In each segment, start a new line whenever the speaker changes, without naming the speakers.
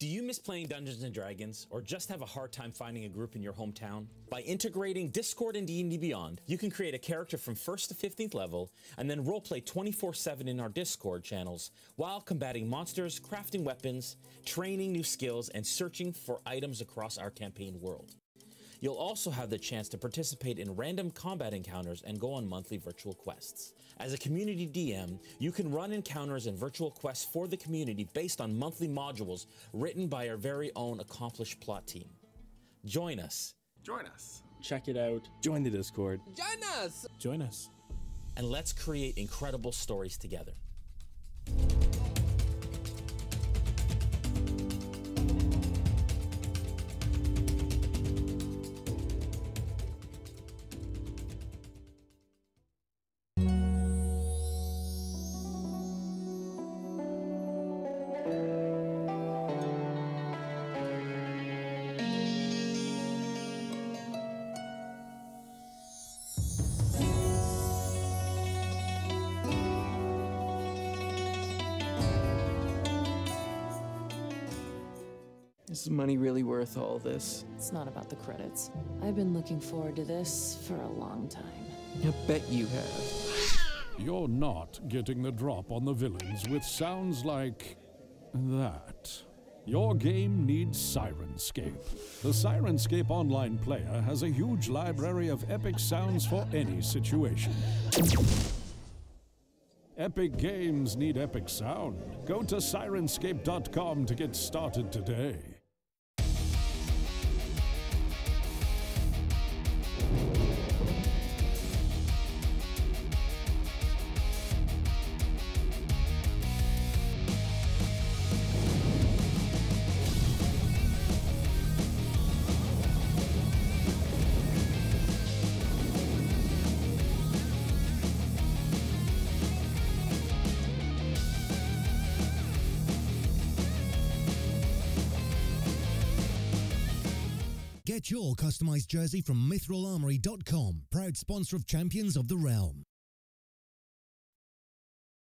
Do you miss playing Dungeons & Dragons, or just have a hard time finding a group in your hometown? By integrating Discord and D&D Beyond, you can create a character from 1st to 15th level, and then roleplay 24/7 in our Discord channels, while combating monsters, crafting weapons, training new skills, and searching for items across our campaign world. You'll also have the chance to participate in random combat encounters and go on monthly virtual quests. As a community DM, you can run encounters and virtual quests for the community based on monthly modules written by our very own accomplished plot team. Join us.
Join us.
Check it out.
Join the Discord.
Join us!
Join us.
And let's create incredible stories together.
Is money really worth all this?
It's not about the credits. I've been looking forward to this for a long time.
I bet you have.
You're not getting the drop on the villains with sounds like that. Your game needs Sirenscape. The Sirenscape online player has a huge library of epic sounds for any situation. Epic games need epic sound. Go to Sirenscape.com to get started today.
Get your customized jersey from MithrilArmory.com, proud sponsor of Champions of the Realm.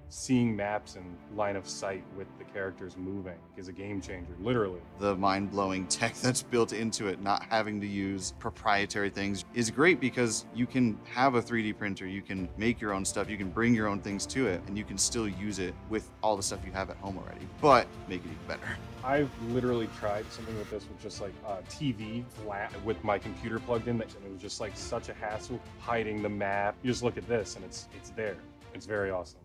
Seeing maps and line of sight with the characters moving is a game changer, literally.
The mind-blowing tech that's built into it, not having to use proprietary things, is great because you can have a 3D printer, you can make your own stuff, you can bring your own things to it, and you can still use it with all the stuff you have at home already, but make it even better.
I've literally tried something with this with just like a TV flat with my computer plugged in, and it was just like such a hassle hiding the map. You just look at this and it's there. It's very awesome.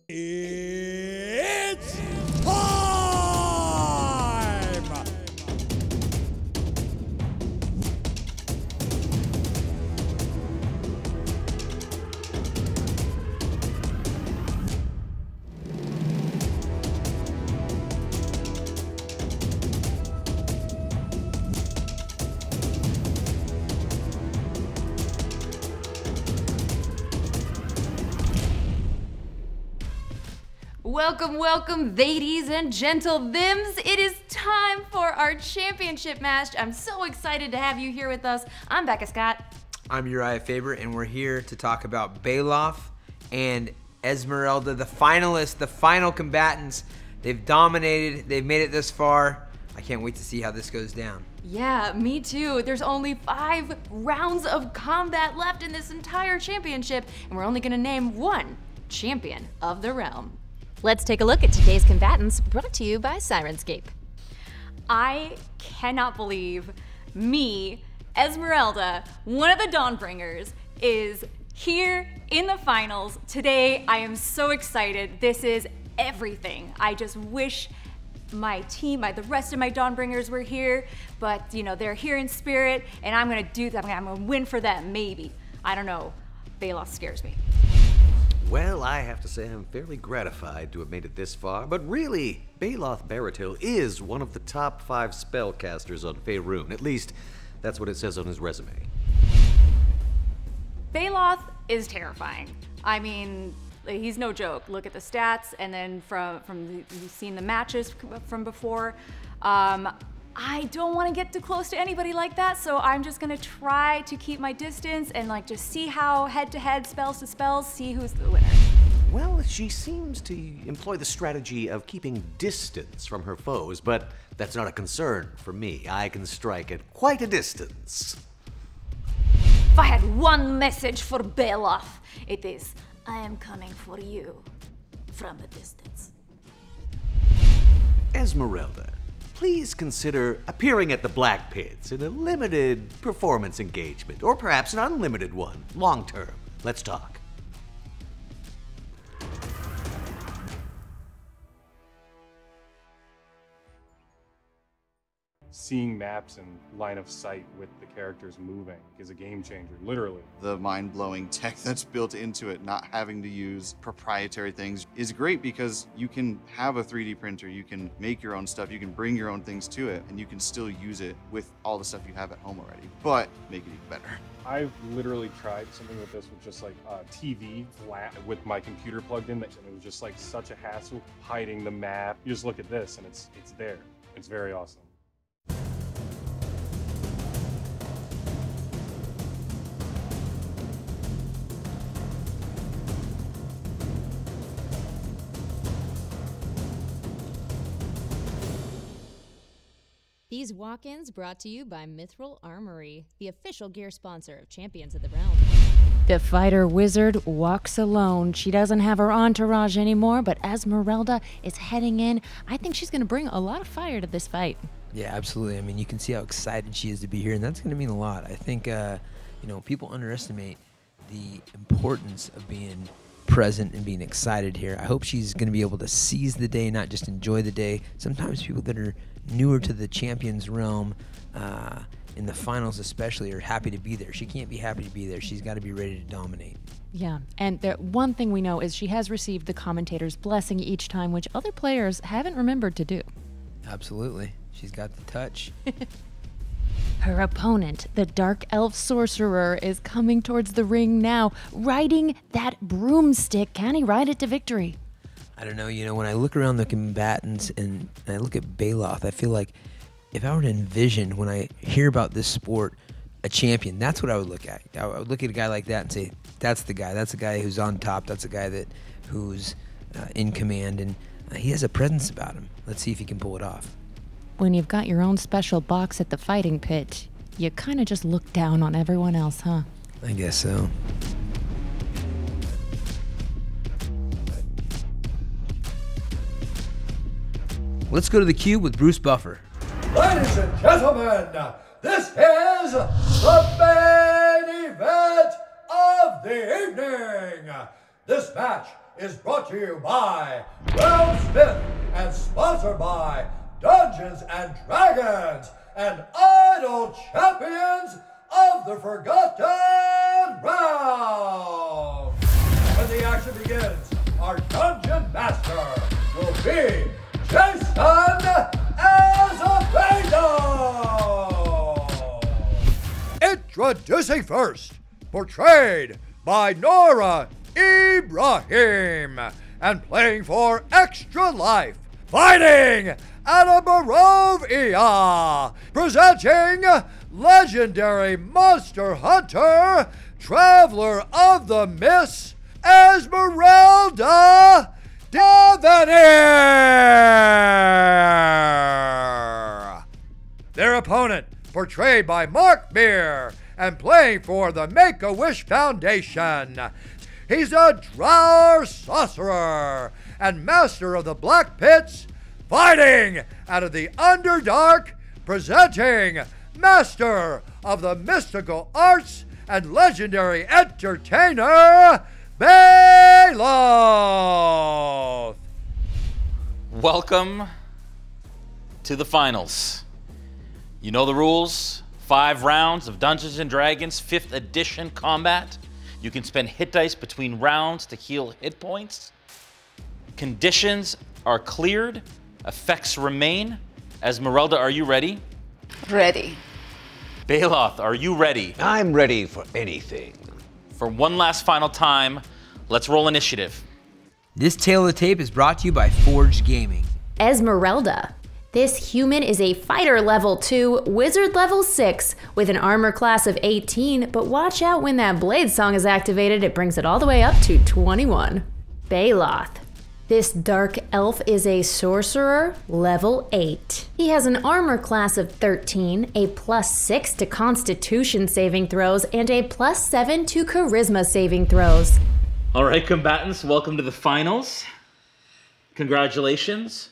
It's time!
Welcome, welcome, ladies and gentlethems. It is time for our championship match. I'm so excited to have you here with us. I'm Becca Scott.
I'm Urijah Faber, and we're here to talk about Bailoff and Esmeralda, the finalists, the final combatants. They've dominated. They've made it this far. I can't wait to see how this goes down.
Yeah, me too. There's only 5 rounds of combat left in this entire championship, and we're only gonna name one champion of the realm.
Let's take a look at today's combatants, brought to you by Sirenscape.
I cannot believe me, Esmeralda, one of the Dawnbringers, is here in the finals today. I am so excited. This is everything. I just wish my team, the rest of my Dawnbringers were here, but you know, they're here in spirit, and I'm gonna do that. I'm gonna win for them, maybe. I don't know. Baloth scares me.
Well, I have to say I'm fairly gratified to have made it this far, but really, Baloth Baratil is one of the top 5 spellcasters on Faerun. At least, that's what it says on his resume.
Baloth is terrifying. I mean, he's no joke. Look at the stats, and then you've seen the matches from before. I don't want to get too close to anybody like that, so I'm just gonna try to keep my distance and like just see how head-to-head, spells to spells, see who's the winner.
Well, she seems to employ the strategy of keeping distance from her foes, but that's not a concern for me. I can strike at quite a distance.
If I had one message for Baloth, it is, I am coming for you from a distance.
Esmeralda, please consider appearing at the Black Pits in a limited performance engagement, or perhaps an unlimited one, long term. Let's talk.
Seeing maps and line of sight with the characters moving is a game changer, literally.
The mind-blowing tech that's built into it, not having to use proprietary things, is great because you can have a 3D printer, you can make your own stuff, you can bring your own things to it, and you can still use it with all the stuff you have at home already, but make it even better.
I've literally tried something with this with just like TV flat with my computer plugged in, and it was just like such a hassle hiding the map. You just look at this and it's there. It's very awesome.
These walk-ins brought to you by Mithril Armory, the official gear sponsor of Champions of the Realm.
The fighter wizard walks alone. She doesn't have her entourage anymore, but Esmeralda is heading in. I think she's going to bring a lot of fire to this fight.
Yeah, absolutely. I mean, you can see how excited she is to be here, and that's going to mean a lot. I think, you know, people underestimate the importance of being present and being excited here. I hope she's going to be able to seize the day, not just enjoy the day. Sometimes people that are newer to the Champions realm, in the finals especially, are happy to be there. She can't be happy to be there. She's got to be ready to dominate.
Yeah, and the one thing we know is she has received the commentator's blessing each time, which other players haven't remembered to do.
Absolutely. She's got the touch.
Her opponent, the Dark Elf Sorcerer, is coming towards the ring now, riding that broomstick. Can he ride it to victory?
I don't know, you know, when I look around the combatants and I look at Baloth, I feel like if I were to envision, when I hear about this sport, a champion, that's what I would look at. I would look at a guy like that and say, that's the guy who's on top, that's the guy who's in command, and he has a presence about him. Let's see if he can pull it off.
When you've got your own special box at the fighting pit, you kind of just look down on everyone else, huh?
I guess so. Let's go to the cube with Bruce Buffer.
Ladies and gentlemen, this is the main event of the evening. This match is brought to you by RealmSmith and sponsored by Dungeons and Dragons and Idol Champions of the Forgotten Realm. When the action begins, our Dungeon Master will be Jason Azevedo. Introducing first, portrayed by Noura, Ibrahim, and playing for Extra Life, fighting out of Barovia, presenting legendary monster hunter, traveler of the Mist, Esmeralda Daly. Their opponent, portrayed by Mark Meer, and playing for the Make-A-Wish Foundation. He's a Drow sorcerer and master of the Black Pits, fighting out of the Underdark, presenting master of the mystical arts and legendary entertainer, Beloth.
Welcome to the finals. You know the rules. 5 rounds of Dungeons & Dragons 5th edition combat. You can spend hit dice between rounds to heal hit points. Conditions are cleared. Effects remain. Esmeralda, are you ready?
Ready.
Beloth, are you ready?
I'm ready for anything.
For one last final time, let's roll initiative.
This tale of the tape is brought to you by Forged Gaming.
Esmeralda. This human is a fighter level 2, wizard level 6, with an armor class of 18, but watch out when that blade song is activated, it brings it all the way up to 21. Beloth. This dark elf is a sorcerer, level 8. He has an armor class of 13, a +6 to constitution saving throws, and a +7 to charisma saving throws.
All right, combatants, welcome to the finals. Congratulations.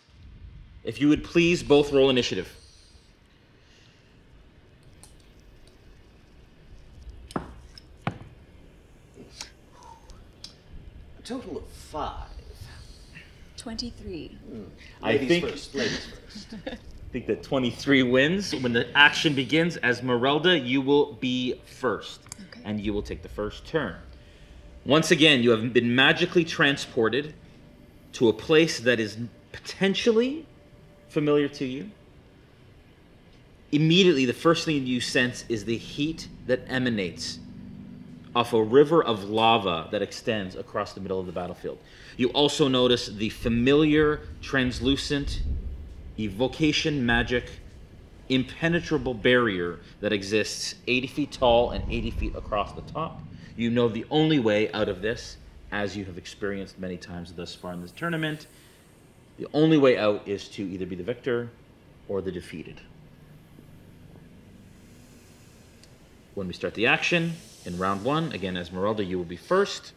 If you would please both roll initiative.
A total of 5.
23.
Ladies first.
I think that 23 wins. When the action begins, Esmeralda, you will be first. Okay. And you will take the first turn. Once again, you have been magically transported to a place that is potentially familiar to you. Immediately, the first thing you sense is the heat that emanates off a river of lava that extends across the middle of the battlefield. You also notice the familiar, translucent, evocation magic, impenetrable barrier that exists 80 feet tall and 80 feet across the top. You know the only way out of this, as you have experienced many times thus far in this tournament, the only way out is to either be the victor or the defeated. When we start the action, in round 1, again, Esmeralda, you will be first.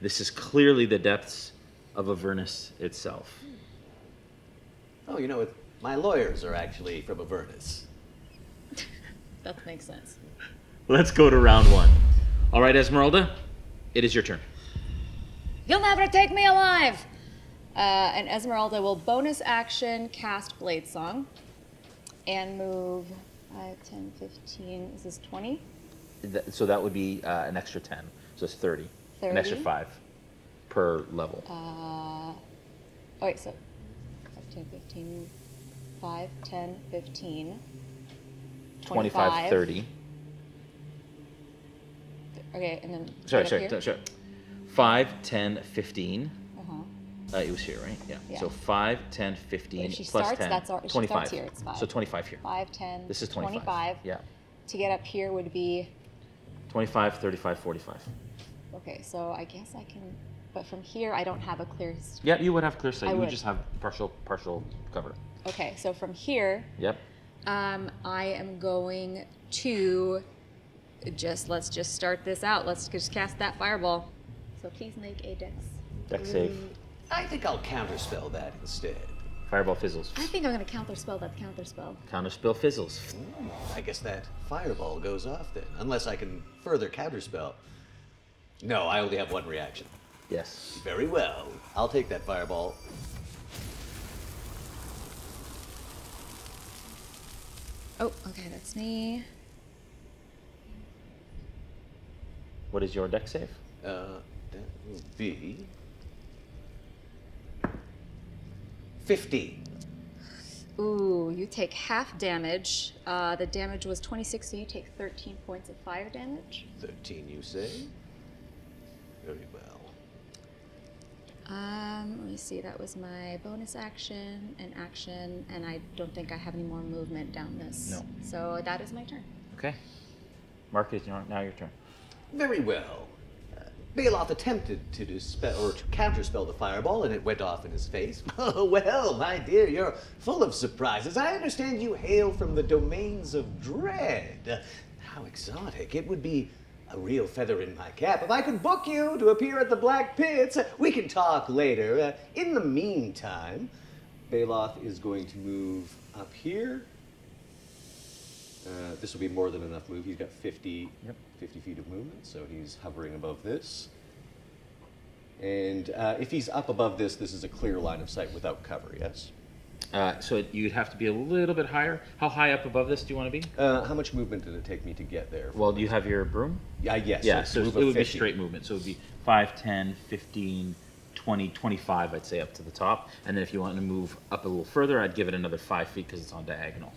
This is clearly the depths of Avernus itself.
Oh, you know, my lawyers are actually from Avernus.
That makes sense.
Let's go to round 1. All right, Esmeralda, it is your turn.
You'll never take me alive! And Esmeralda will bonus action cast Blade Song and move 5, 10, 15. Is this 20?
So that would be an extra 10. So it's 30.
30?
An extra 5 per level.
Oh, wait, so 5, 10, 15, 5, 10, 15,
25, 30.
Okay, and then...
Sorry. 5, 10, 15. It was here, right? Yeah. So 5, 10, 15,
if she
plus
starts,
10,
that's
25.
She starts here, it's 5.
So 25 here.
5, 10,
this is 25. Yeah.
To get up here would be...
25, 35, 45.
Okay, so I guess I can... But from here, I don't have a clear...
Yeah, you would have clear sight. You would
would
just have partial cover.
Okay, so from here...
Yep.
I am going to... Let's just start this out. Let's just cast that fireball. So please make a dex.
Dex save.
I think I'll counterspell that instead.
Fireball fizzles.
I think I'm going to counterspell that counterspell.
Counterspell fizzles.
I guess that fireball goes off then, unless I can further counterspell. No, I only have 1 reaction.
Yes.
Very well. I'll take that fireball.
Oh, okay, that's me.
What is your dex save?
That will be 15.
Ooh, you take half damage. The damage was 26, so you take 13 points of fire damage.
13, you say? Very well.
Let me see. That was my bonus action, and I don't think I have any more movement down this.
No.
So that is my turn.
Okay. Mark, it's now your turn.
Very well. Bailoff attempted to dispel or to counterspell the fireball, and it went off in his face. Oh, well, my dear, you're full of surprises. I understand you hail from the domains of dread. How exotic. It would be a real feather in my cap if I could book you to appear at the Black Pits. We can talk later. In the meantime, Bailoff is going to move up here. This will be more than enough move. He's got 50 feet of movement, so he's hovering above this. And if he's up above this, this is a clear line of sight without cover, yes?
So you'd have to be a little bit higher. How high up above this do you want to be?
How much movement did it take me to get there?
Well, do you have your broom?
Yes.
Yeah, so it would be
50.
straight movement. So it would be 5, 10, 15, 20, 25, I'd say, up to the top. And then if you want to move up a little further, I'd give it another 5 feet because it's on diagonal.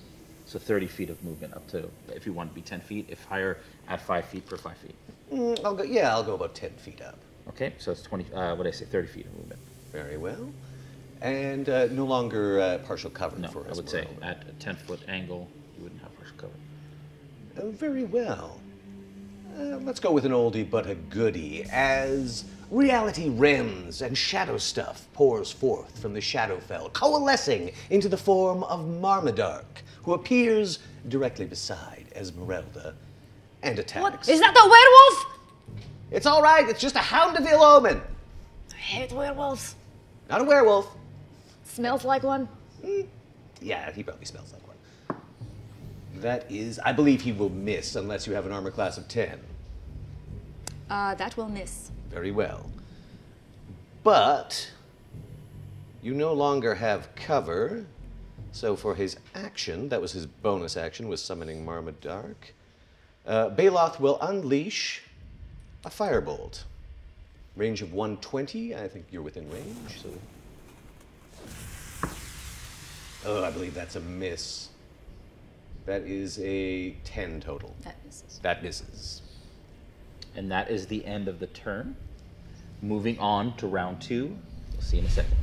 So 30 feet of movement up to, if you want to be 10 feet. If higher, add 5 feet per 5 feet.
I'll go about 10 feet up.
Okay, so it's 20, what did I say, 30 feet of movement.
Very well. And no longer partial cover
No,
for
I would say at a 10-foot angle, you wouldn't have partial cover.
Very well. Let's go with an oldie but a goodie. As reality rims and shadow stuff pours forth from the Shadowfell, coalescing into the form of Marmadark, who appears directly beside Esmeralda and attacks.
What? Is that the werewolf?
It's all right. It's just a Houndeville omen.
I hate werewolves.
Not a werewolf.
Smells like one.
Yeah, he probably smells like one. That is, I believe he will miss unless you have an armor class of 10.
That will miss.
Very well. But you no longer have cover. So for his action, that was his bonus action, was summoning Marmadark. Bailoff will unleash a firebolt. Range of 120. I think you're within range. So. Oh, I believe that's a miss. That is a 10 total.
That misses.
That misses.
And that is the end of the turn. Moving on to round 2. We'll see in a second.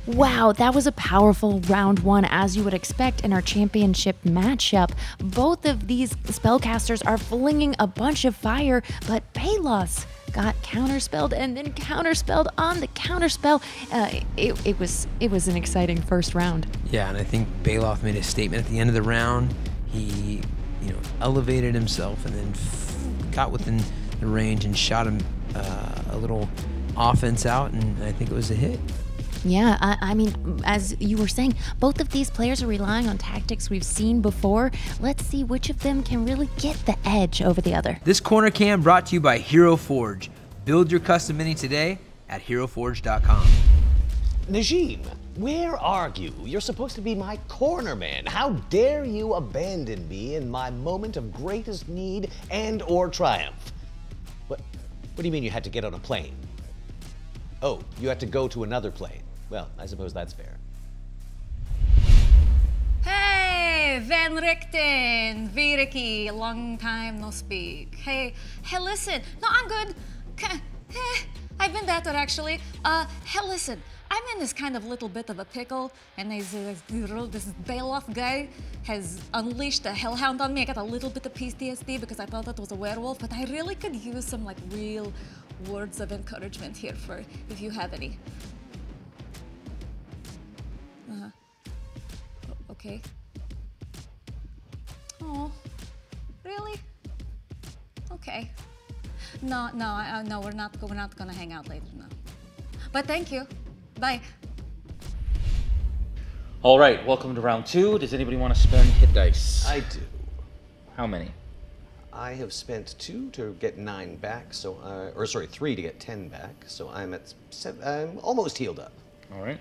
Wow, that was a powerful round 1, as you would expect in our championship matchup. Both of these spellcasters are flinging a bunch of fire, but Bailoff got counterspelled and then counterspelled on the counterspell. It was an exciting first round.
Yeah, and I think Bailoff made a statement at the end of the round. He, elevated himself and then got within the range and shot him a little offense out, and I think it was a hit.
Yeah, I mean, as you were saying, both of these players are relying on tactics we've seen before. Let's see which of them can really get the edge over the other.
This corner cam brought to you by Hero Forge. Build your custom mini today at heroforge.com.
Najim, where are you? You're supposed to be my cornerman. How dare you abandon me in my moment of greatest need and or triumph? What do you mean you had to get on a plane? Oh, you had to go to another plane. Well, I suppose that's fair.
Hey, Van Richten, Viriki, long time no speak. Hey, listen. No, I'm good. I've been better, actually. Hey, listen. I'm in this kind of little bit of a pickle, and this Bailoff guy has unleashed a hellhound on me. I got a little bit of PTSD because I thought that was a werewolf, but I really could use some real words of encouragement here for if you have any. Okay. Oh, really? Okay. No, we're not gonna hang out later now. But thank you. Bye.
All right, welcome to round 2. Does anybody want to spend hit dice?
I do.
How many?
I have spent 2 to get 9 back, so or sorry, 3 to get 10 back. So I'm at 7. I'm almost healed up.
All right.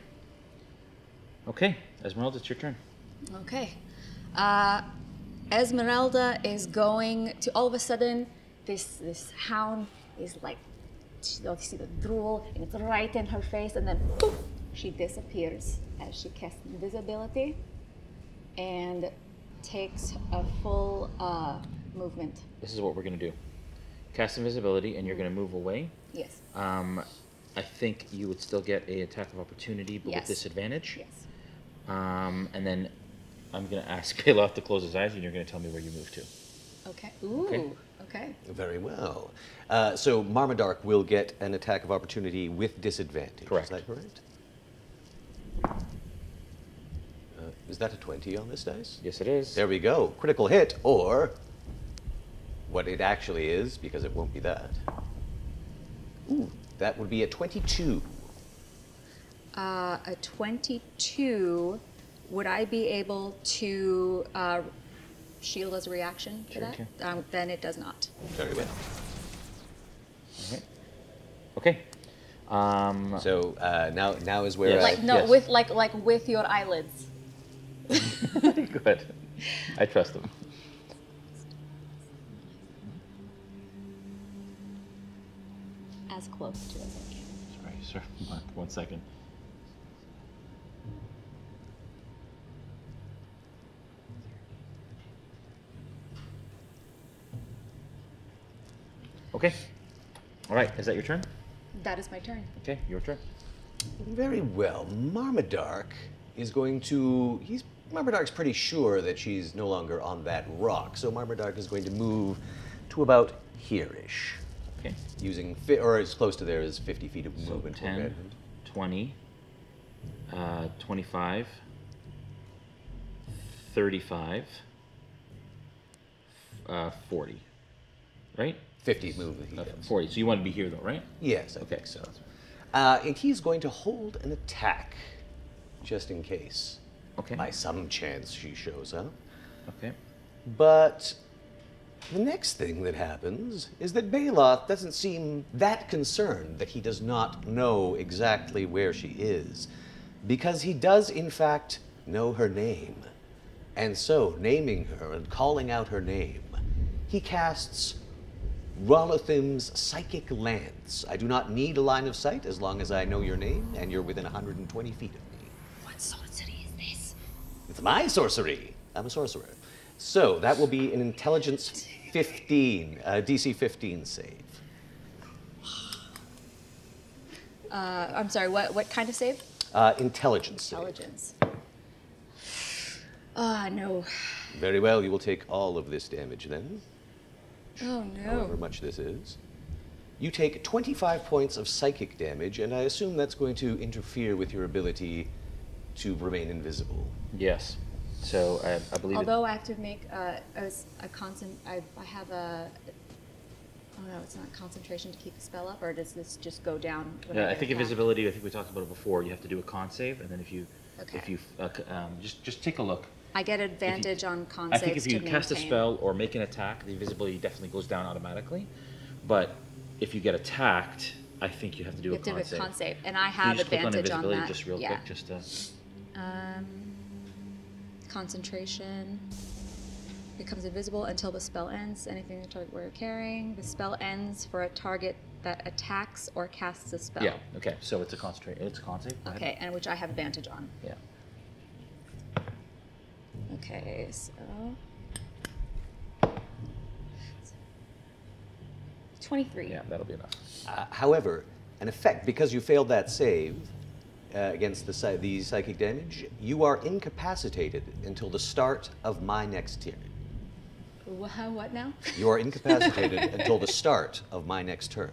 Okay, Esmeralda, it's your turn.
Okay. Esmeralda is going to, all of a sudden, this hound is you see the drool, and it's right in her face, and then poof, she disappears as she casts invisibility and takes a full movement.
This is what we're going to do. Cast invisibility, and you're going to move away.
Yes.
I think you would still get an attack of opportunity, but with disadvantage.
Yes.
And then I'm going to ask Bailoff to close his eyes, and you're going to tell me where you move to.
Okay. Ooh. Okay.
Very well. So Marmadark will get an attack of opportunity with disadvantage.
Correct.
Is that correct? Is that a 20 on this dice?
Yes, it is.
There we go. Critical hit, or what it actually is, because it won't be that. Ooh, that would be a 22.
A 22. Would I be able to shield as a reaction to that? Then it does not.
Very well.
Okay.
So now is where
like with your eyelids.
Good. I trust him.
As close to as I can.
Sorry, sir. 1 second. Okay. All right. Is that your turn?
That is my turn.
Okay, your turn.
Very well. Marmadark is going to... Marmadark's pretty sure that she's no longer on that rock, so Marmadark is going to move to about here-ish.
Okay.
Using, or as close to there as 50 feet of movement.
So 10, 20, 25, 35, 40, right?
50 movement.
40, so you want to be here though, right?
Yes, I think so. And he's going to hold an attack, just in case.
Okay.
By some chance she shows up.
Okay.
But the next thing that happens is that Bailoth doesn't seem that concerned that he does not know exactly where she is, because he does in fact know her name. And so, naming her and calling out her name, he casts Rolathim's Psychic Lance. I do not need a line of sight as long as I know your name and you're within 120 feet of me.
What sorcery is this?
It's my sorcery. I'm a sorcerer. So that will be an intelligence 15, DC 15 save.
I'm sorry, what kind of save?
Intelligence save.
Intelligence. No.
Very well, you will take all of this damage then.
Oh no.
However much this is. You take 25 points of psychic damage, and I assume that's going to interfere with your ability to remain invisible.
Yes. So I believe.
Although I have to make I have a. Oh no, it's not concentration to keep the spell up, or does this just go down?
Yeah, I think invisibility. I think we talked about it before. You have to do a con save, and then if you just take a look.
I get advantage on con saves.
I think if you cast a spell or make an attack, the invisibility definitely goes down automatically. But if you get attacked, I think you have to do a con save. You have to do a con save,
and I have advantage on that.
Just real quick, just to.
Concentration becomes invisible until the spell ends. Anything the target we're carrying. The spell ends for a target that attacks or casts a spell.
Yeah. Okay. So it's a concentrate. It's a con save.
Okay, and which I have advantage on.
Yeah.
Okay, so 23.
Yeah, that'll be enough.
However, an effect, because you failed that save against the psychic damage, you are incapacitated until the start of my next turn.
What now?
You are incapacitated until the start of my next turn.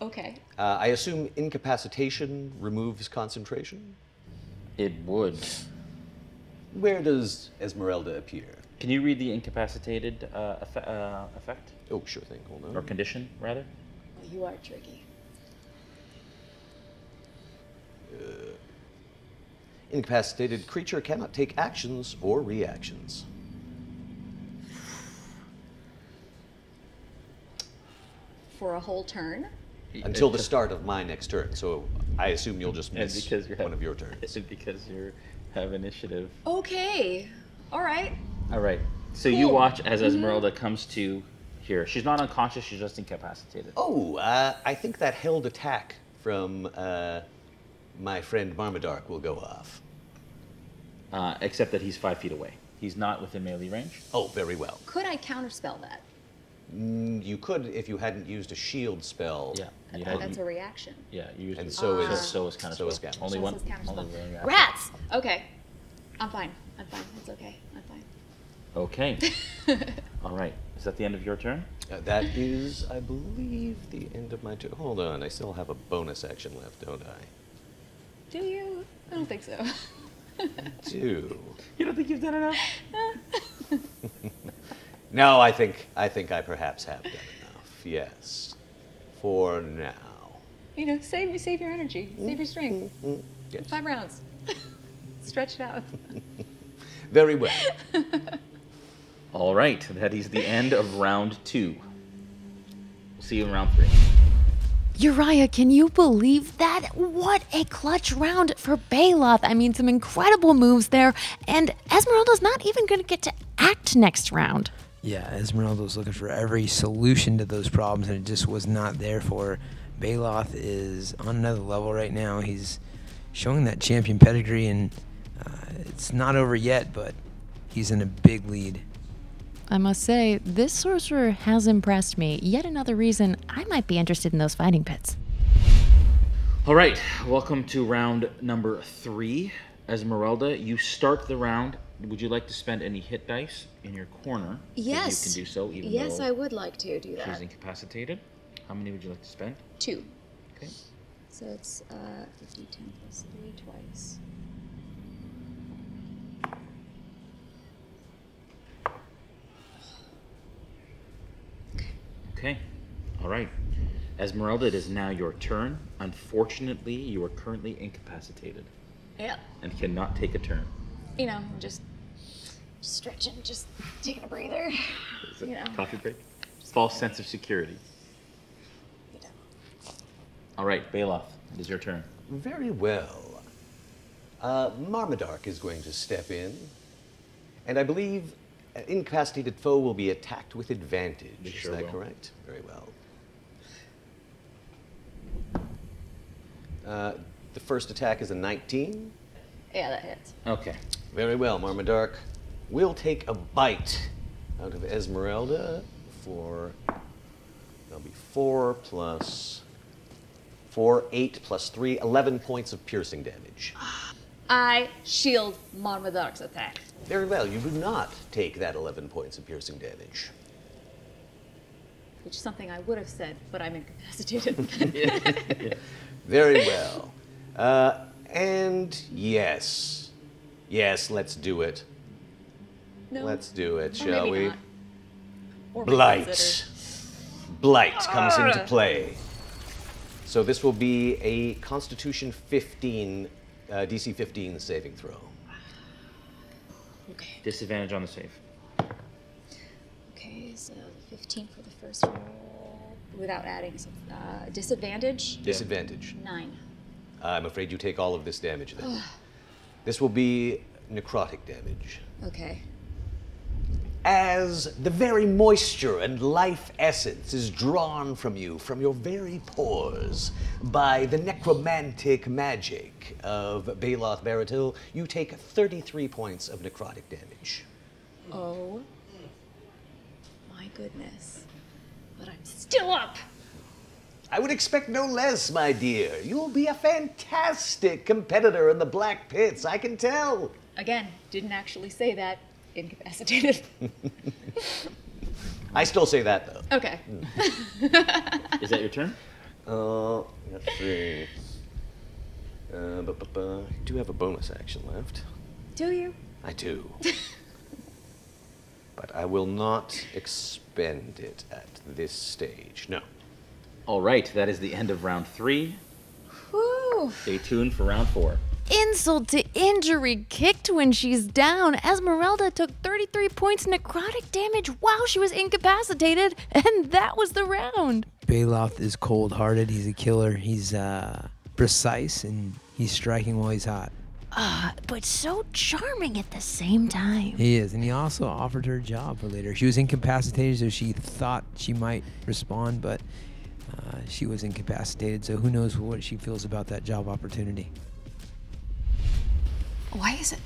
Okay.
I assume incapacitation removes concentration?
It would.
Where does Esmeralda appear?
Can you read the incapacitated effect?
Oh, sure thing. Hold on.
Or condition, rather.
Oh, you are tricky.
Incapacitated creature cannot take actions or reactions.
For a whole turn?
Until the start of my next turn. So I assume you'll just miss one of your turns.
Because you have initiative.
Okay. All right.
All right. So you watch as Esmeralda comes to here. She's not unconscious. She's just incapacitated.
Oh, I think that held attack from my friend Marmadark will go off.
Except that he's 5 feet away. He's not within melee range.
Oh, very well.
Could I counterspell that?
You could if you hadn't used a shield spell.
Yeah.
That's a reaction.
Yeah, you used
and
it.
So is
counterspell.
So is counterspell.
Only one.
Rats! Okay. I'm fine. It's okay. I'm fine.
Okay. All right. Is that the end of your turn?
That is, I believe, the end of my turn. Hold on, I still have a bonus action left, don't I?
Do you? I don't think so.
I do.
You don't think you've done enough?
No, I think I perhaps have done enough. Yes, for now.
You know, save your energy, save your strength.
Yes.
5 rounds. Stretch it out.
Very well.
All right, that is the end of round 2. We'll see you in round 3.
Urijah, can you believe that? What a clutch round for Baloth. I mean, some incredible moves there, and Esmeralda's not even going to get to act next round.
Yeah, Esmeralda was looking for every solution to those problems, and it just was not there for her. Baloth is on another level right now. He's showing that champion pedigree, and it's not over yet, but he's in a big lead.
I must say, this sorcerer has impressed me. Yet another reason I might be interested in those fighting pits.
All right, welcome to round number 3. Esmeralda, you start the round. Would you like to spend any hit dice in your corner?
Yes.
You can do so, even
Yes,
though
I would like to do that.
she's incapacitated. How many would you like to spend?
2.
Okay.
So it's 50, 10 plus 3 twice.
Okay. All right. Esmeralda, it is now your turn. Unfortunately, you are currently incapacitated.
Yeah.
And cannot take a turn.
You know, I'm just stretching, just taking a breather. You know.
Coffee break? False sense of security. All right, Baloth, it is your turn.
Very well. Marmadark is going to step in, and I believe an incapacitated foe will be attacked with advantage. Is that correct? Very well. The first attack is a 19.
Yeah, that hits.
Okay.
Very well, Marmadark. We'll take a bite out of Esmeralda for, that'll be 4 plus 4, 8 plus 3, 11 points of piercing damage.
I shield Marmadark's attack.
Very well, you do not take that 11 points of piercing damage.
Which is something I would have said, but I'm incapacitated.
Very well. And yes. Yes, let's do it.
No.
Let's do it,
Or
shall
maybe
we?
not. Or
Blight.
reconsider.
Blight comes into play. So this will be a Constitution 15, DC 15 saving throw.
Okay.
Disadvantage on the save.
Okay, so 15 for the first roll without adding some disadvantage.
Disadvantage.
9.
I'm afraid you take all of this damage then. This will be necrotic damage.
Okay.
As the very moisture and life essence is drawn from you, from your very pores, by the necromantic magic of Baloth Baratil, you take 33 points of necrotic damage.
Oh my goodness. But I'm still up.
I would expect no less, my dear. You'll be a fantastic competitor in the Black Pits, I can tell.
Again, didn't actually say that. Incapacitated.
I still say that, though.
Okay.
Is that your turn?
Let's see. I do have a bonus action left.
Do you?
I do. But I will not expend it at this stage. No.
All right, that is the end of round 3.
Woo!
Stay tuned for round 4.
Insult to injury, kicked when she's down. Esmeralda took 33 points necrotic damage while she was incapacitated, and that was the round.
Baloth is cold-hearted. He's a killer. He's precise, and he's striking while he's hot.
But so charming at the same time.
He is, and he also offered her a job for later. She was incapacitated, so she thought she might respond, but she was incapacitated, so who knows what she feels about that job opportunity.
Why is it?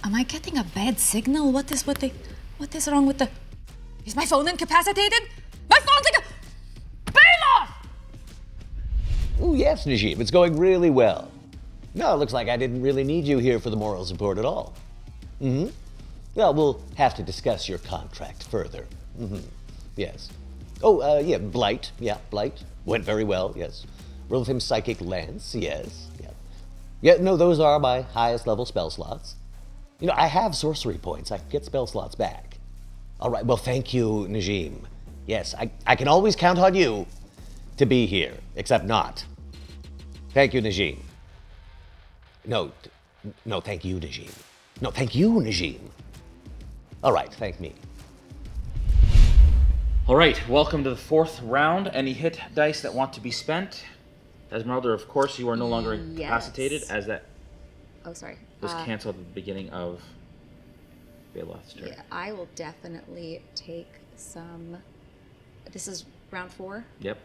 Am I getting a bad signal? What is wrong with the... Is my phone incapacitated? My phone's Baloth!
Oh, yes, Najib. It's going really well. No, it looks like I didn't really need you here for the moral support at all. Well, we'll have to discuss your contract further. Yes. Oh, yeah, Blight. Yeah, Blight. Went very well, yes. Roll of him Psychic Lance, yes. Yeah. Yeah, no, those are my highest level spell slots. You know, I have sorcery points. I can get spell slots back. All right, well, thank you, Najim. Yes, I can always count on you to be here, except not. Thank you, Najim. No, thank you, Najim. No, thank you, Najim. All right, thank me.
All right, welcome to the 4th round. Any hit dice that want to be spent? Esmeralda, of course, you are no longer incapacitated, as that
Oh, sorry.
was canceled at the beginning of Baloth's turn.
Yeah, I will definitely take some. This is round 4?
Yep.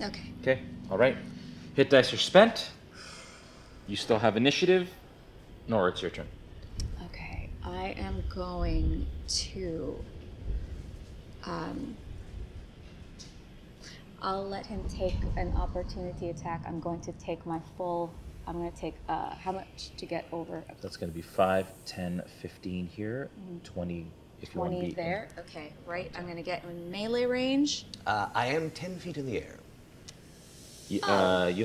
Okay.
Okay, all right. Hit dice are spent. You still have initiative. Noura, it's your turn.
Okay, I am going to. I'll let him take an opportunity attack. I'm going to take my full. I'm going to take how much to get over?
That's going to be 5, 10, 15 here, 20 if you want to
20
be
there. Okay, right. I'm going to get in melee range.
I am 10 feet in the air.
You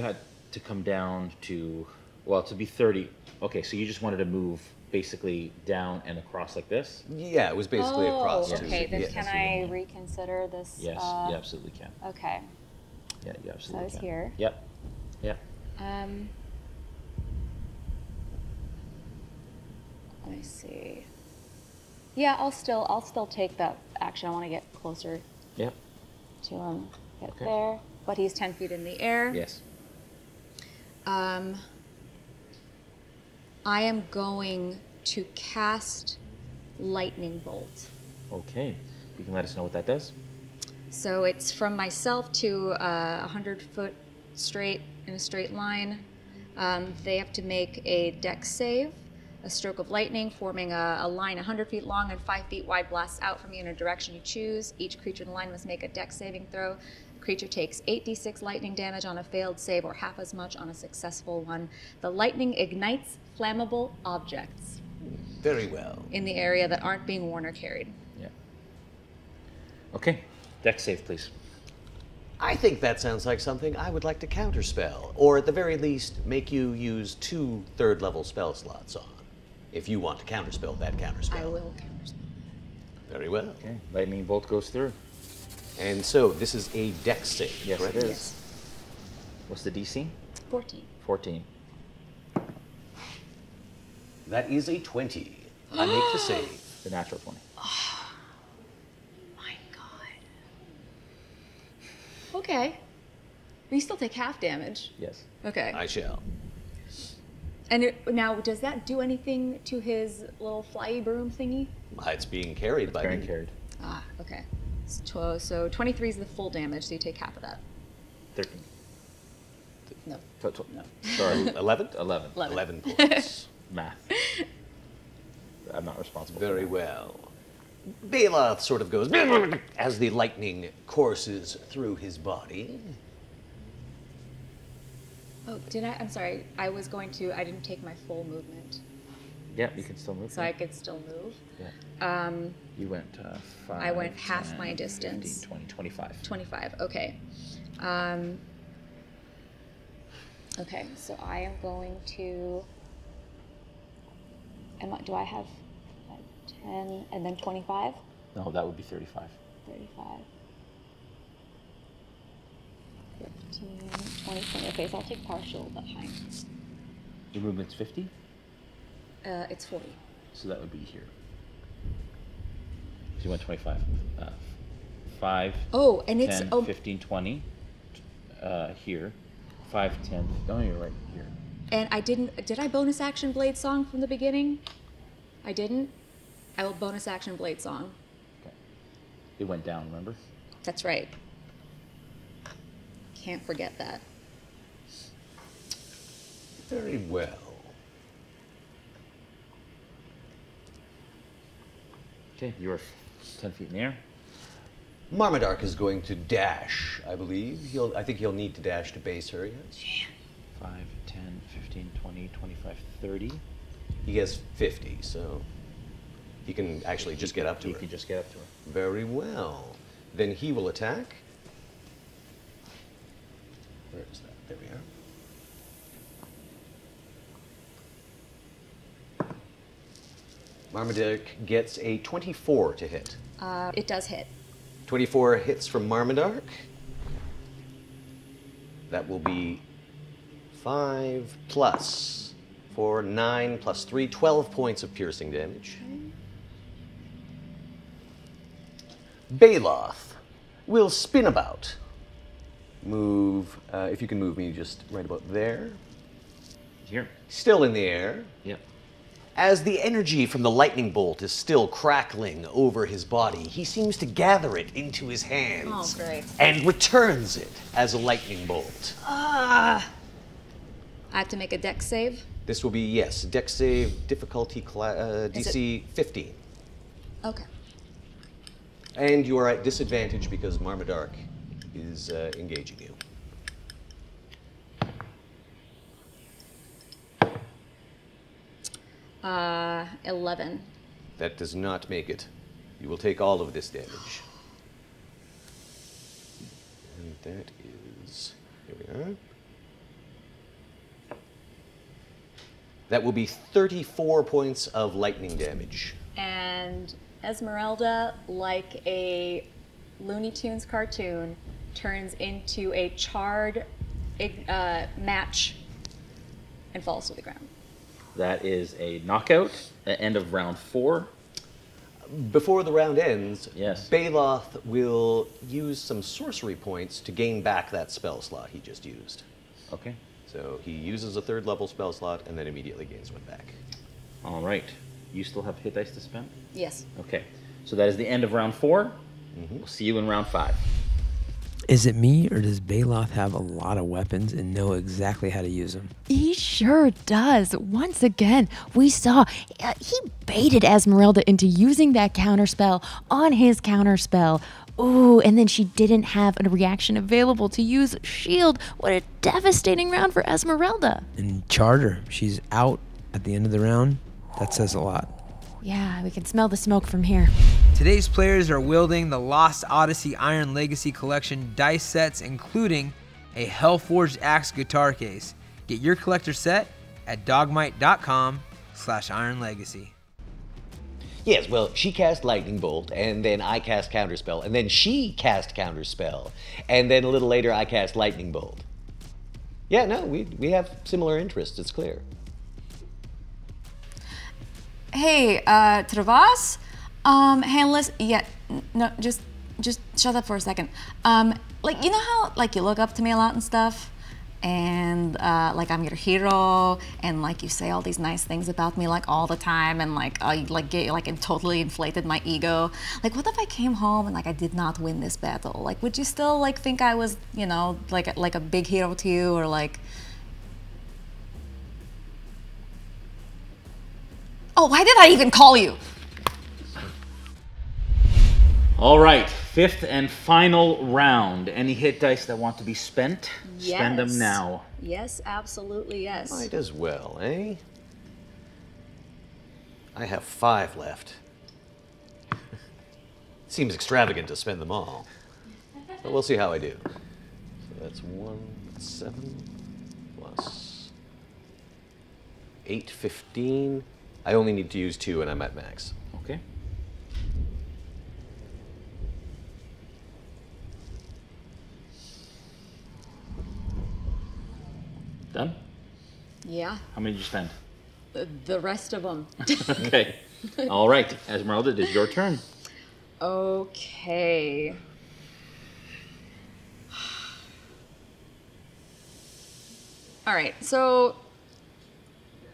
had to come down to, well, to be 30. Okay, so you just wanted to move basically down and across like this?
Yeah, it was basically across.
Okay, then can I reconsider this?
Yes, you absolutely can.
Okay.
Yeah, you absolutely can.
So I was here.
Yep. Yep.
Let me see. Yeah, I'll still take that action. I want to get closer.
Yep.
To him. Get there. But he's 10 feet in the air.
Yes.
I am going to cast Lightning Bolt.
Okay. You can let us know what that does.
So it's from myself to 100 foot straight in a straight line. They have to make a dex save. A stroke of lightning forming a line 100 feet long and 5 feet wide blasts out from you in a direction you choose. Each creature in the line must make a dex saving throw. The creature takes 8d6 lightning damage on a failed save or half as much on a successful one. The lightning ignites flammable objects.
Very well.
In the area that aren't being worn or carried.
Yeah. Okay. Dex save, please.
I think that sounds like something I would like to counterspell, or at the very least, make you use 2 third-level spell slots on, if you want to counterspell that counterspell.
I will counterspell.
Very well.
Okay. Lightning bolt goes through.
And so this is a dex save,
Yes,
correct?
it is. Yes. What's the DC?
14.
14.
That is a 20. I make the save.
The natural 20.
Okay. But you still take half damage.
Yes.
Okay.
I shall.
And now, does that do anything to his little flyy broom thingy?
It's being carried by me.
Carried.
Ah, okay. So 23 is the full damage, so you take half of that.
13.
No.
No. Sorry.
11?
11.
11 points.
Math. I'm not responsible.
Very well. Baloth sort of goes as the lightning courses through his body.
Oh, did I? I'm sorry. I didn't take my full movement.
Yeah, you can still move.
So I could still move?
Yeah. You went 5.
I went half
10,
my distance.
15, 20, 25.
25, okay. Okay, so I am going to... do I have 10 and then 25?
No, that would be 35.
35. 15, 20, 20. Okay, so I'll take partial, that's fine.
Your movement's 50?
It's 40.
So that would be here. So you went 25. 5.
Oh, and
10,
it's...
15, 20. Here. 5, 10. Oh, you're right here.
And I didn't... Did I bonus action Blade Song from the beginning? I didn't? I will bonus action Blade Song.
Okay. It went down, remember?
That's right. Can't forget that.
Very well.
Okay, you're 10 feet in the air.
Marmadark is going to dash, I believe. I think he'll need to dash to base her, yes?
5, 10, 15, 20, 25, 30.
He has 50, so he can actually just get up to her.
He can just get up to her.
Very well. Then he will attack. Where is that? There we are. Marmaduke gets a 24 to hit.
It does hit.
24 hits from Marmaduke. That will be 5 plus 4, 9 plus 3, 12 points of piercing damage. Baloth will spin about. Move, if you can move me just right about there.
Here.
Still in the air.
Yep.
As the energy from the lightning bolt is still crackling over his body, he seems to gather it into his hands.
Oh, great.
And returns it as a lightning bolt.
I have to make a dex save.
This will be, yes, dex save, difficulty DC 15.
Okay.
And you are at disadvantage because Marmaduke is engaging you.
11.
That does not make it. You will take all of this damage. And that is, here we are. That will be 34 points of lightning damage.
And Esmeralda, like a Looney Tunes cartoon, turns into a charred match and falls to the ground.
That is a knockout at end of round 4.
Before the round ends,
yes,
Baloth will use some sorcery points to gain back that spell slot he just used.
Okay.
So he uses a 3rd level spell slot and then immediately gains one back.
All right. You still have hit dice to spend?
Yes.
Okay. So that is the end of round 4. We'll see you in round 5.
Is it me, or does Baloth have a lot of weapons and know exactly how to use them?
He sure does. Once again, we saw he baited Esmeralda into using that counterspell on his counterspell. Ooh, and then she didn't have a reaction available to use shield. What a devastating round for Esmeralda.
And Charter, she's out at the end of the round. That says a lot.
Yeah, we can smell the smoke from here.
Today's players are wielding the Lost Odyssey Iron Legacy Collection dice sets, including a Hellforged Axe guitar case. Get your collector set at dogmite.com/ironlegacy.
Yes, well, she cast Lightning Bolt, and then I cast Counterspell, and then she cast Counterspell, and then a little later I cast Lightning Bolt. Yeah, no, we have similar interests, it's clear.
Hey, Travas? Hey, listen, yeah, no, just shut up for a second. Like, you know how, like, you look up to me a lot and stuff? And, like, I'm your hero, and, like, you say all these nice things about me, like, all the time, and, like, it totally inflated my ego. Like, what if I came home and, like, I did not win this battle? Like, would you still, like, think I was, you know, like a big hero to you, or, like... Oh, why did I even call you?
All right, 5th and final round. Any hit dice that want to be spent?
Yes.
Spend them now.
Yes, absolutely, yes.
Might as well, eh? I have 5 left. Seems extravagant to spend them all. But we'll see how I do. So that's 7 plus 8, 15. I only need to use 2 and I'm at max.
Okay. Done?
Yeah.
How many did you spend?
The rest of them.
Okay. All right. Esmeralda, it is your turn.
Okay. All right, so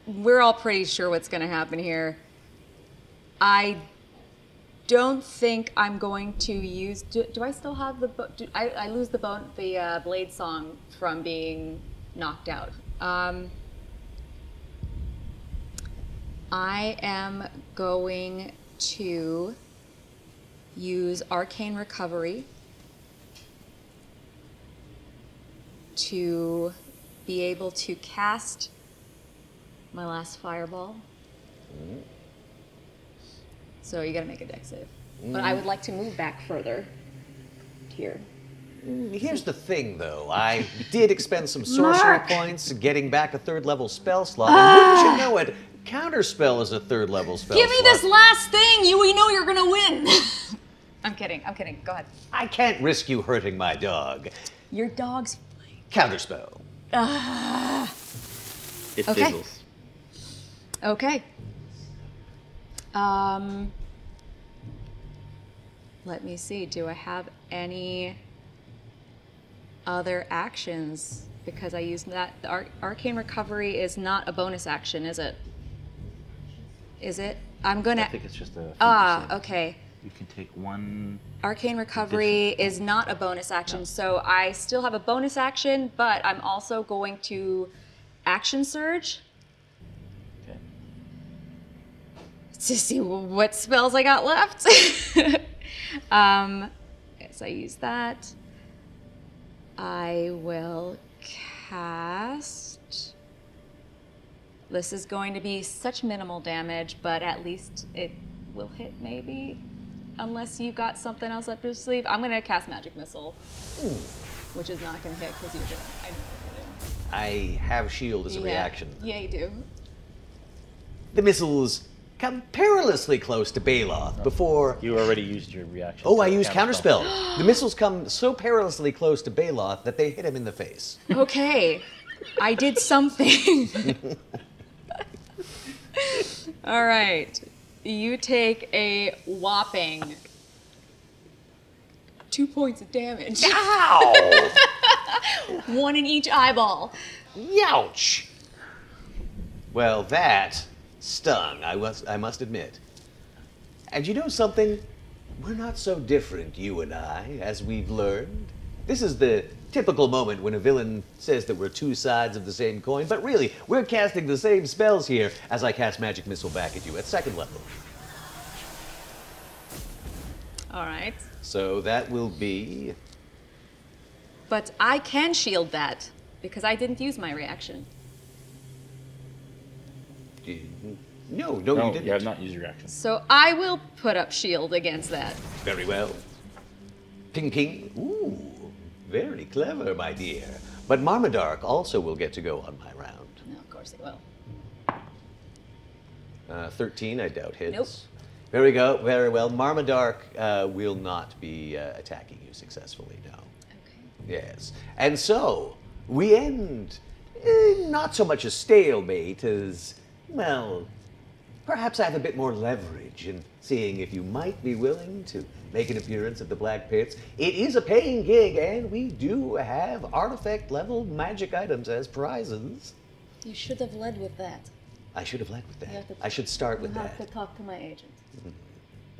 we're all pretty sure what's going to happen here. I don't think I'm going to use... Do I still have the... I lose the blade song from being knocked out. I am going to use Arcane Recovery to be able to cast my last fireball. So you gotta make a dex save. But I would like to move back further here.
Here's the thing, though. I did expend some sorcery points getting back a 3rd level spell slot. And wouldn't you know it, Counterspell is a 3rd level spell
Give me
slot.
this last thing! We know you're gonna win! I'm kidding. Go ahead.
I can't risk you hurting my dog.
Your dog's...
Counterspell.
It
Okay.
fizzles.
Okay. Let me see. Do I have any other actions? Because I used that. The Arcane Recovery is not a bonus action, is it? Is it? I'm gonna.
I think it's just a.
Okay.
You can take one.
Arcane Recovery is not a bonus action, so I still have a bonus action, but I'm also going to Action Surge.
Okay.
To see what spells I got left. Yes, I use that. I will cast. This is going to be such minimal damage, but at least it will hit maybe. Unless you got something else up your sleeve. I'm gonna cast Magic Missile. Which is not gonna hit because you're gonna. I know what you're doing.
I have shield as a reaction.
Yeah, you do.
The missiles come perilously close to Baloth before...
You already used your reaction.
Oh, I used Counterspell. The missiles come so perilously close to Baloth that they hit him in the face.
Okay. I did something. All right. You take a whopping 2 points of damage.
Ow!
1 in each eyeball.
Youch! Well, that stung, I must admit. And you know something? We're not so different, you and I, as we've learned. This is the typical moment when a villain says that we're two sides of the same coin, but really, we're casting the same spells here as I cast Magic Missile back at you at 2nd level.
All right.
So that will be...
But I can shield that because I didn't use my reaction.
No, you didn't.
You have not used your reaction.
So I will put up shield against that.
Very well. Ping ping. Ooh, very clever, my dear. But Marmadark also will get to go on my round.
No, of course it will.
13, I doubt hits.
Nope.
Very go. Very well. Marmadark will not be attacking you successfully, no. Okay. Yes. And so, we end not so much a stalemate as, well, perhaps I have a bit more leverage in seeing if you might be willing to make an appearance at the Black Pits. It is a paying gig, and we do have artifact-level magic items as prizes.
You should have led with that.
I should have led with that. I should start with that.
You have to talk to my agent.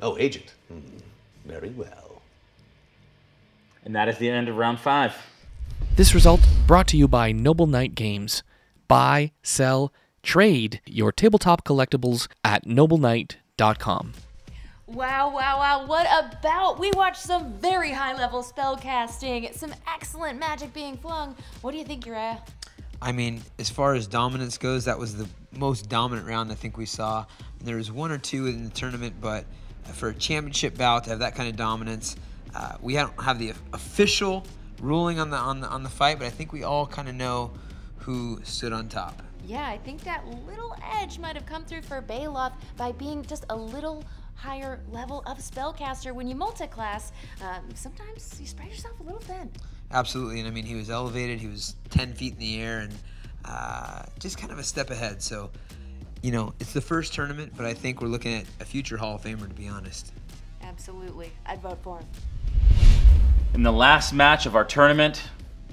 Oh, agent. Very well.
And that is the end of round 5.
This result brought to you by Noble Knight Games. Buy, sell, trade your tabletop collectibles at nobleknight.com.
Wow, wow, wow, what about? We watched some very high-level spell casting, some excellent magic being flung. What do you think, Uriah?
I mean, as far as dominance goes, that was the most dominant round I think we saw. There was 1 or 2 in the tournament, but for a championship bout to have that kind of dominance, we don't have the official ruling on the fight, but I think we all kind of know who stood on top.
Yeah, I think that little edge might have come through for Baloth by being just a little higher level of spellcaster. When you multi-class, sometimes you spread yourself a little thin.
Absolutely, and I mean, he was elevated, he was 10 feet in the air, and just kind of a step ahead. So, you know, it's the first tournament, but I think we're looking at a future Hall of Famer, to be honest.
Absolutely. I'd vote for him.
In the last match of our tournament,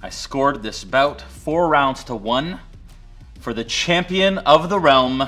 I scored this bout 4 rounds to 1 for the champion of the realm,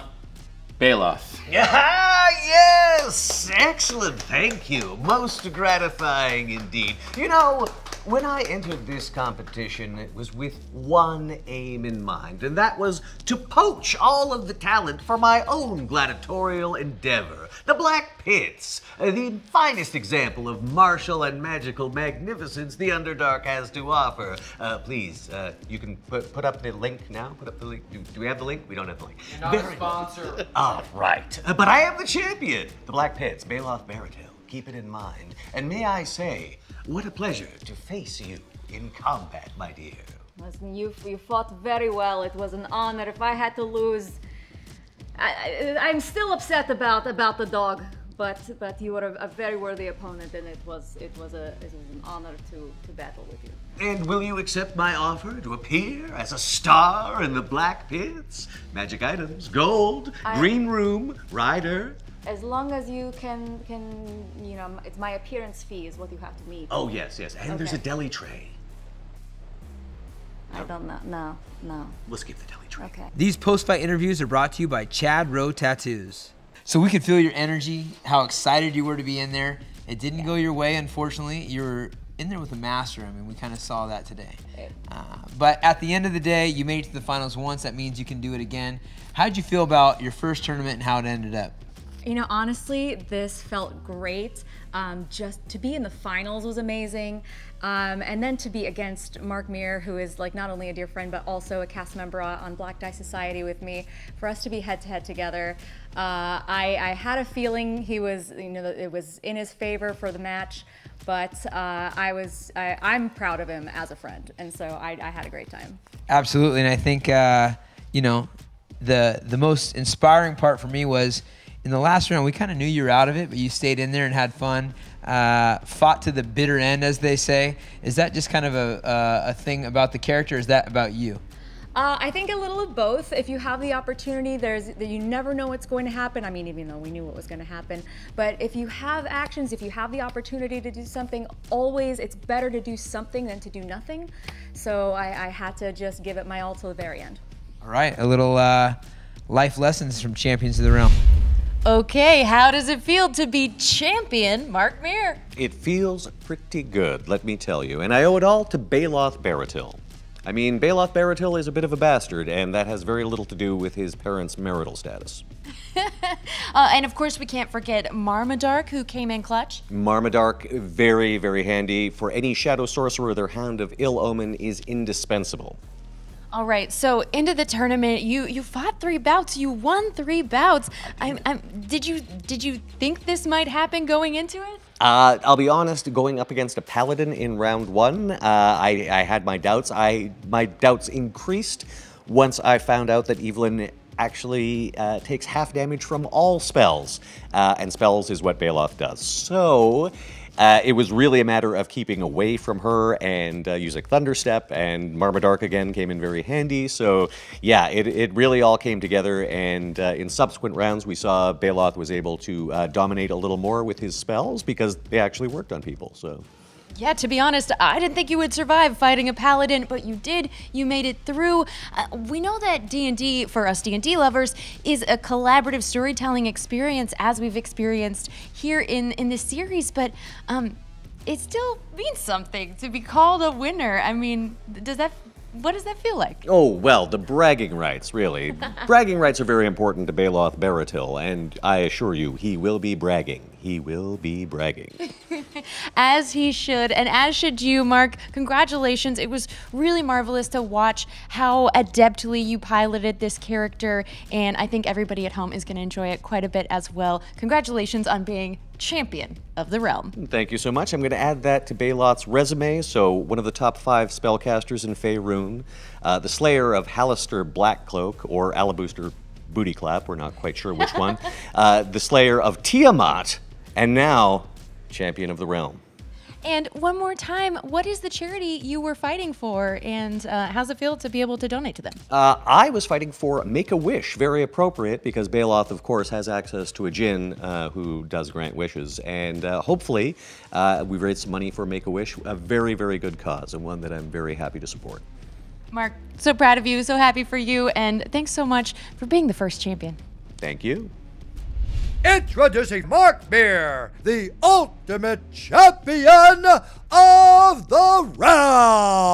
Baloth.
Ah, yes! Excellent, thank you. Most gratifying indeed. You know, When I entered this competition, it was with one aim in mind, and that was to poach all of the talent for my own gladiatorial endeavor. The Black Pits, the finest example of martial and magical magnificence the Underdark has to offer. Please, you can put up the link now. Put up the link. Do we have the link? We don't have the link.
You're not a sponsor.
All right. But I am the champion. The Black Pits, Bailoth Baratil. Keep it in mind. And may I say, what a pleasure to face you in combat, my dear.
Listen, you fought very well. It was an honor. If I had to lose, I'm still upset about the dog. But you were a very worthy opponent, and it was an honor to battle with you.
And will you accept my offer to appear as a star in the Black Pits? Magic items, gold, green room, rider.
As long as you can, you know, it's my appearance fee is what you have to meet.
Oh, yes. And there's a deli tray.
I don't know. No.
We'll skip the deli tray.
Okay.
These post-fight interviews are brought to you by CHUR-RAZE-RORT-NOTT Tattoos. So we could feel your energy, how excited you were to be in there. It didn't go your way, unfortunately. You were in there with a master. I mean, we kind of saw that today. But at the end of the day, you made it to the finals once. That means you can do it again. How did you feel about your first tournament and how it ended up?
You know, honestly, this felt great. Just to be in the finals was amazing. And then to be against Meer, who is like not only a dear friend, but also a cast member on Black Die Society with me, for us to be head to head together. I had a feeling he was, you know, it was in his favor for the match, but I'm proud of him as a friend. And so I had a great time.
Absolutely. And I think, you know, the most inspiring part for me was, in the last round, we kind of knew you were out of it, but you stayed in there and had fun, fought to the bitter end, as they say. Is that just kind of a thing about the character, or is that about you?
I think a little of both. If you have the opportunity, you never know what's going to happen. I mean, even though we knew what was going to happen. But if you have actions, if you have the opportunity to do something, always it's better to do something than to do nothing. So I had to just give it my all to the very end.
All right, a little life lessons from Champions of the Realm.
Okay, how does it feel to be champion Meer?
It feels pretty good, let me tell you. And I owe it all to Bailoth Baratil. I mean, Bailoth Baratil is a bit of a bastard, and that has very little to do with his parents' marital status.
And of course, we can't forget Marmadark, who came in clutch.
Marmadark, very, very handy. For any shadow sorcerer, their Hound of Ill Omen is indispensable.
All right, so into the tournament, you fought 3 bouts. You won 3 bouts. Did you think this might happen going into it?
I'll be honest, going up against a paladin in round 1, I had my doubts. My doubts increased once I found out that Evelyn actually takes half damage from all spells, and spells is what Bailoth does. So it was really a matter of keeping away from her and using Thunderstep, and Marmadark again came in very handy. So yeah, it really all came together, and in subsequent rounds we saw Bailoth was able to dominate a little more with his spells because they actually worked on people. So.
Yeah, to be honest, I didn't think you would survive fighting a paladin, but you did. You made it through. We know that D&D, for us D&D lovers, is a collaborative storytelling experience, as we've experienced here in this series, but it still means something to be called a winner. I mean, what does that feel like?
Oh, well, the bragging rights, really. Bragging rights are very important to Bailoth Baratil, and I assure you, he will be bragging. He will be bragging.
As he should, and as should you, Mark. Congratulations. It was really marvelous to watch how adeptly you piloted this character, and I think everybody at home is going to enjoy it quite a bit as well. Congratulations on being champion of the realm.
Thank you so much. I'm going to add that to Bailoth's resume. So, one of the top 5 spellcasters in Faerun, the Slayer of Hallister Blackcloak, or Alabuster Booty Clap, we're not quite sure which one, the Slayer of Tiamat, and now champion of the realm.
And one more time, what is the charity you were fighting for, and how's it feel to be able to donate to them?
I was fighting for Make-A-Wish, very appropriate, because Bailoth, of course, has access to a djinn who does grant wishes, and hopefully we've raised some money for Make-A-Wish, a very, very good cause, and one that I'm very happy to support.
Mark, so proud of you, so happy for you, and thanks so much for being the first champion.
Thank you.
Introducing Mark Meer, the ultimate champion of the realm.